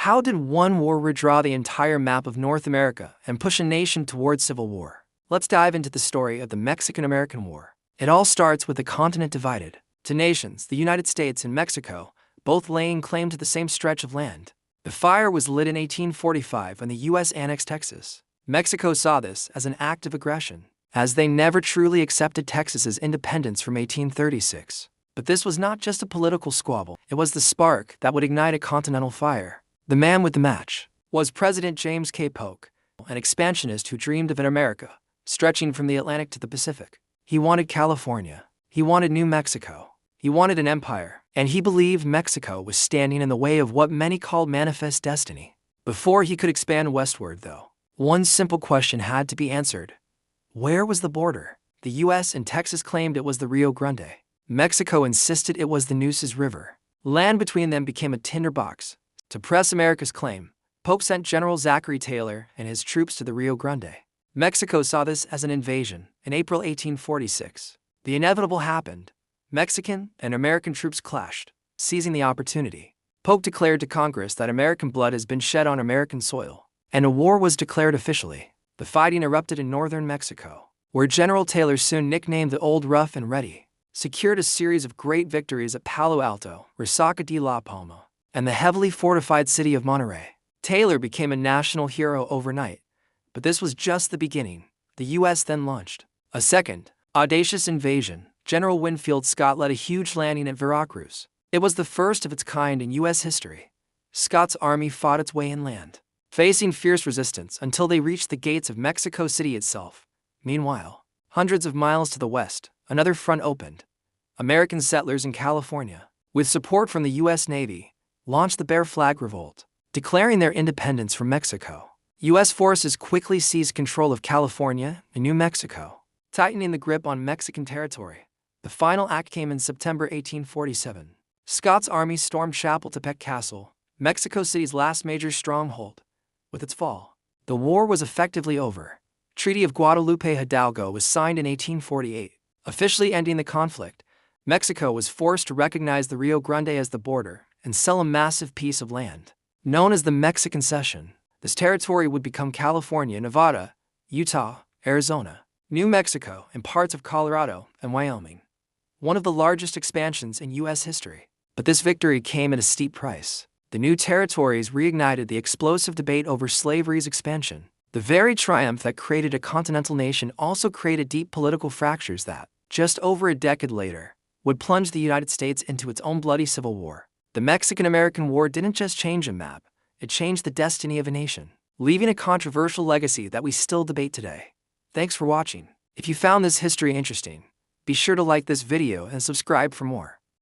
How did one war redraw the entire map of North America and push a nation towards civil war? Let's dive into the story of the Mexican-American War. It all starts with the continent divided. Two nations, the United States and Mexico, both laying claim to the same stretch of land. The fire was lit in 1845 when the U.S. annexed Texas. Mexico saw this as an act of aggression, as they never truly accepted Texas's independence from 1836. But this was not just a political squabble, it was the spark that would ignite a continental fire. The man with the match was President James K. Polk, an expansionist who dreamed of an America stretching from the Atlantic to the Pacific. He wanted California. He wanted New Mexico. He wanted an empire, and he believed Mexico was standing in the way of what many called manifest destiny. Before he could expand westward, though, one simple question had to be answered. Where was the border? The U.S. and Texas claimed it was the Rio Grande. Mexico insisted it was the Nueces River. Land between them became a tinderbox. To press America's claim, Polk sent General Zachary and his troops to the Rio Grande. Mexico saw this as an invasion. In April 1846, the inevitable happened. Mexican and American troops clashed, seizing the opportunity. Polk declared to Congress that American blood has been shed on American soil, and a war was declared officially. The fighting erupted in northern Mexico, where General Taylor, soon nicknamed the Old Rough and Ready, secured a series of great victories at Palo Alto, Resaca de la Palma, and the heavily fortified city of Monterrey. Taylor became a national hero overnight, but this was just the beginning. The U.S. then launched a second, audacious invasion. General Winfield Scott led a huge landing at Veracruz. It was the first of its kind in U.S. history. Scott's army fought its way inland, facing fierce resistance until they reached the gates of Mexico City itself. Meanwhile, hundreds of miles to the west, another front opened. American settlers in California, with support from the U.S. Navy, launched the Bear Flag Revolt, declaring their independence from Mexico. U.S. forces quickly seized control of California and New Mexico, tightening the grip on Mexican territory. The final act came in September 1847. Scott's army stormed Chapultepec Castle, Mexico City's last major stronghold. With its fall, the war was effectively over. Treaty of Guadalupe Hidalgo was signed in 1848, officially ending the conflict. Mexico was forced to recognize the Rio Grande as the border and sell a massive piece of land, known as the Mexican Cession. This territory would become California, Nevada, Utah, Arizona, New Mexico, and parts of Colorado and Wyoming. One of the largest expansions in U.S. history. But this victory came at a steep price. The new territories reignited the explosive debate over slavery's expansion. The very triumph that created a continental nation also created deep political fractures that, just over a decade later, would plunge the United States into its own bloody civil war. The Mexican-American War didn't just change a map, it changed the destiny of a nation, leaving a controversial legacy that we still debate today. Thanks for watching. If you found this history interesting, be sure to like this video and subscribe for more.